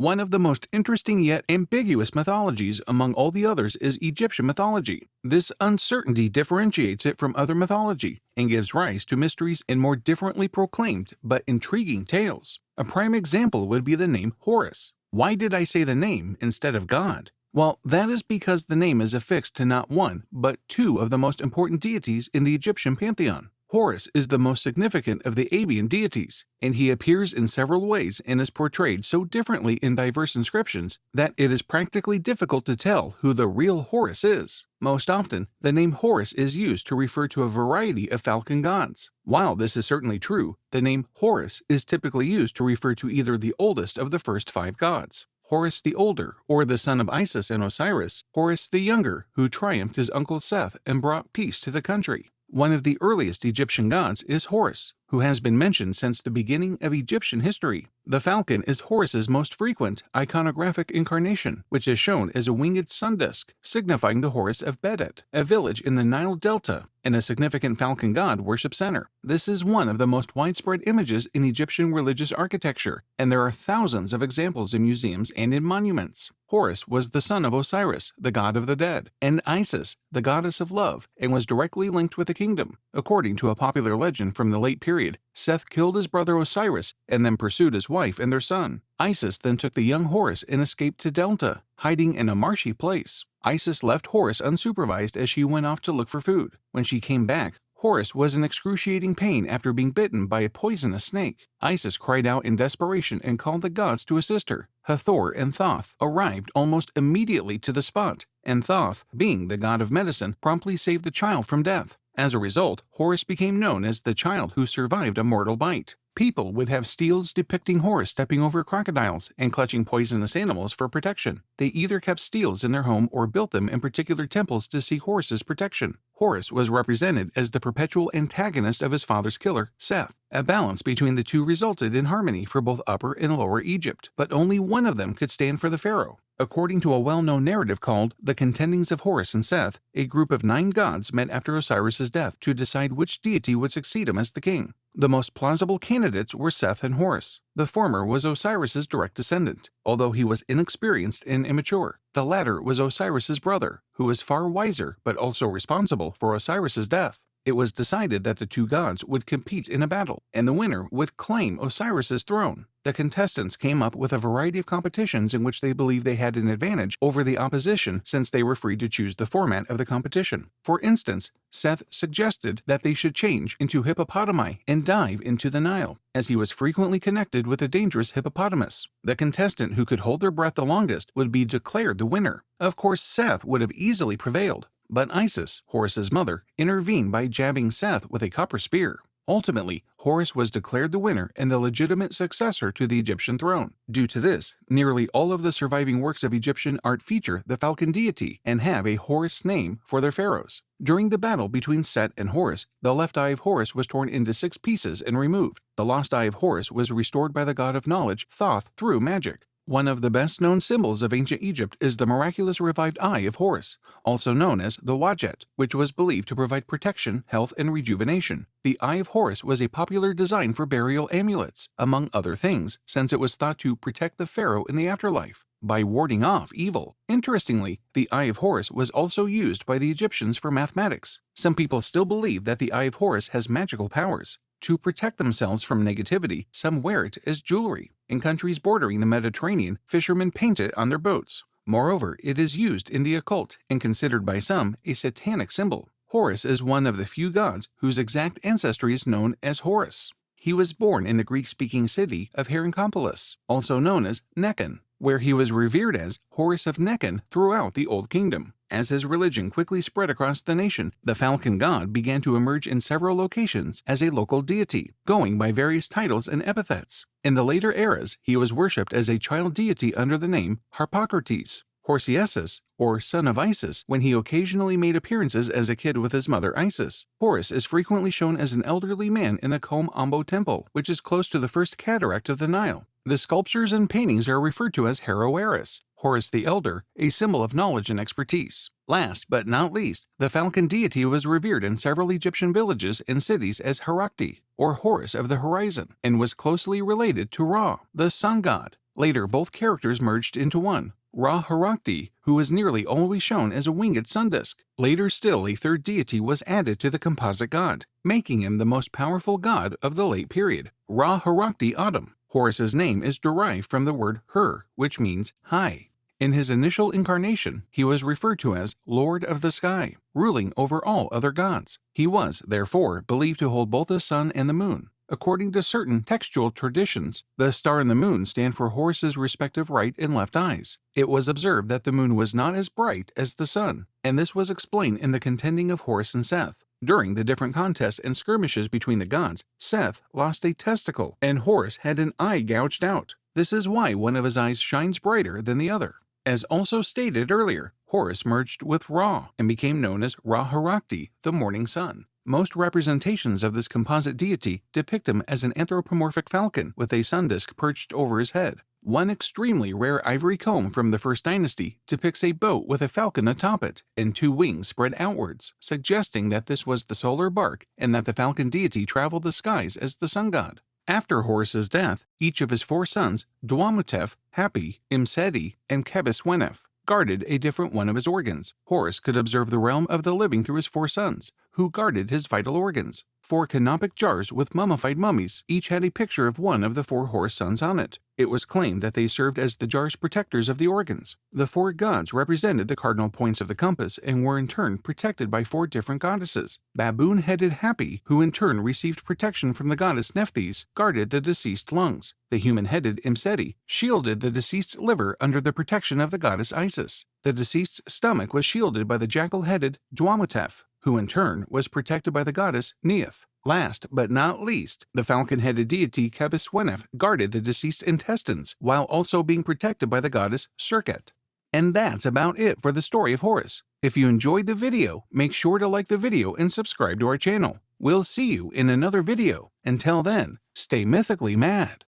One of the most interesting yet ambiguous mythologies among all the others is Egyptian mythology. This uncertainty differentiates it from other mythology and gives rise to mysteries and more differently proclaimed but intriguing tales. A prime example would be the name Horus. Why did I say the name instead of God? Well, that is because the name is affixed to not one, but two of the most important deities in the Egyptian pantheon. Horus is the most significant of the Abian deities, and he appears in several ways and is portrayed so differently in diverse inscriptions that it is practically difficult to tell who the real Horus is. Most often, the name Horus is used to refer to a variety of falcon gods. While this is certainly true, the name Horus is typically used to refer to either the oldest of the first five gods, Horus the Older, or the son of Isis and Osiris, Horus the Younger, who triumphed his uncle Seth and brought peace to the country. One of the earliest Egyptian gods is Horus, who has been mentioned since the beginning of Egyptian history. The falcon is Horus's most frequent iconographic incarnation, which is shown as a winged sun disk, signifying the Horus of Bedet, a village in the Nile Delta, and a significant falcon god worship center. This is one of the most widespread images in Egyptian religious architecture, and there are thousands of examples in museums and in monuments. Horus was the son of Osiris, the god of the dead, and Isis, the goddess of love, and was directly linked with the kingdom. According to a popular legend from the late period, Seth killed his brother Osiris and then pursued his wife and their son. Isis then took the young Horus and escaped to Delta, hiding in a marshy place. Isis left Horus unsupervised as she went off to look for food. When she came back, Horus was in excruciating pain after being bitten by a poisonous snake. Isis cried out in desperation and called the gods to assist her. Hathor and Thoth arrived almost immediately to the spot, and Thoth, being the god of medicine, promptly saved the child from death. As a result, Horus became known as the child who survived a mortal bite. People would have steels depicting Horus stepping over crocodiles and clutching poisonous animals for protection. They either kept steels in their home or built them in particular temples to seek Horus's protection. Horus was represented as the perpetual antagonist of his father's killer, Seth. A balance between the two resulted in harmony for both Upper and Lower Egypt, but only one of them could stand for the pharaoh. According to a well-known narrative called The Contendings of Horus and Seth, a group of 9 gods met after Osiris's death to decide which deity would succeed him as the king. The most plausible candidates were Seth and Horus. The former was Osiris's direct descendant, although he was inexperienced and immature. The latter was Osiris's brother, who was far wiser but also responsible for Osiris's death. It was decided that the two gods would compete in a battle, and the winner would claim Osiris's throne. The contestants came up with a variety of competitions in which they believed they had an advantage over the opposition since they were free to choose the format of the competition. For instance, Seth suggested that they should change into hippopotami and dive into the Nile, as he was frequently connected with a dangerous hippopotamus. The contestant who could hold their breath the longest would be declared the winner. Of course, Seth would have easily prevailed, but Isis, Horus's mother, intervened by jabbing Seth with a copper spear. Ultimately, Horus was declared the winner and the legitimate successor to the Egyptian throne. Due to this, nearly all of the surviving works of Egyptian art feature the falcon deity and have a Horus name for their pharaohs. During the battle between Set and Horus, the left eye of Horus was torn into 6 pieces and removed. The lost eye of Horus was restored by the god of knowledge, Thoth, through magic. One of the best-known symbols of ancient Egypt is the miraculous revived Eye of Horus, also known as the Wadjet, which was believed to provide protection, health, and rejuvenation. The Eye of Horus was a popular design for burial amulets, among other things, since it was thought to protect the pharaoh in the afterlife by warding off evil. Interestingly, the Eye of Horus was also used by the Egyptians for mathematics. Some people still believe that the Eye of Horus has magical powers. To protect themselves from negativity, some wear it as jewelry. In countries bordering the Mediterranean, fishermen paint it on their boats. Moreover, it is used in the occult and considered by some a satanic symbol. Horus is one of the few gods whose exact ancestry is known as Horus. He was born in the Greek-speaking city of Heracleopolis, also known as Nekhen, where he was revered as Horus of Nekhen throughout the Old Kingdom. As his religion quickly spread across the nation, the falcon god began to emerge in several locations as a local deity, going by various titles and epithets. In the later eras, he was worshipped as a child deity under the name Harpocrates, Horsiasis, or son of Isis, when he occasionally made appearances as a kid with his mother Isis. Horus is frequently shown as an elderly man in the Kom Ombo temple, which is close to the first cataract of the Nile. The sculptures and paintings are referred to as Hero-Eris, Horus the Elder, a symbol of knowledge and expertise. Last but not least, the falcon deity was revered in several Egyptian villages and cities as Herakti, or Horus of the Horizon, and was closely related to Ra, the sun god. Later, both characters merged into one, Ra-Harakti, who was nearly always shown as a winged sun disk. Later still, a third deity was added to the composite god, making him the most powerful god of the late period, Ra-Harakti Autumn. Horus's name is derived from the word Her, which means high. In his initial incarnation, he was referred to as Lord of the Sky, ruling over all other gods. He was, therefore, believed to hold both the sun and the moon. According to certain textual traditions, the star and the moon stand for Horus's respective right and left eyes. It was observed that the moon was not as bright as the sun, and this was explained in the contending of Horus and Seth. During the different contests and skirmishes between the gods, Seth lost a testicle, and Horus had an eye gouged out. This is why one of his eyes shines brighter than the other. As also stated earlier, Horus merged with Ra and became known as Ra-Harakti, the morning sun. Most representations of this composite deity depict him as an anthropomorphic falcon with a sun disk perched over his head. One extremely rare ivory comb from the First Dynasty depicts a boat with a falcon atop it and two wings spread outwards, suggesting that this was the solar bark and that the falcon deity traveled the skies as the sun god. After Horus's death, each of his four sons, Duamutef, Hapi, Imseti, and Kebiswenef, guarded a different one of his organs. Horus could observe the realm of the living through his four sons, who guarded his vital organs. 4 canopic jars with mummified mummies each had a picture of one of the 4 Horus sons on it. It was claimed that they served as the jar's protectors of the organs. The 4 gods represented the cardinal points of the compass and were in turn protected by 4 different goddesses. Baboon-headed Hapi, who in turn received protection from the goddess Nephthys, guarded the deceased lungs. The human-headed Imseti shielded the deceased's liver under the protection of the goddess Isis. The deceased's stomach was shielded by the jackal-headed Duamutef, who in turn was protected by the goddess Neith. Last but not least, the falcon-headed deity Kebiswenef guarded the deceased's intestines, while also being protected by the goddess Serket. And that's about it for the story of Horus. If you enjoyed the video, make sure to like the video and subscribe to our channel. We'll see you in another video. Until then, stay mythically mad.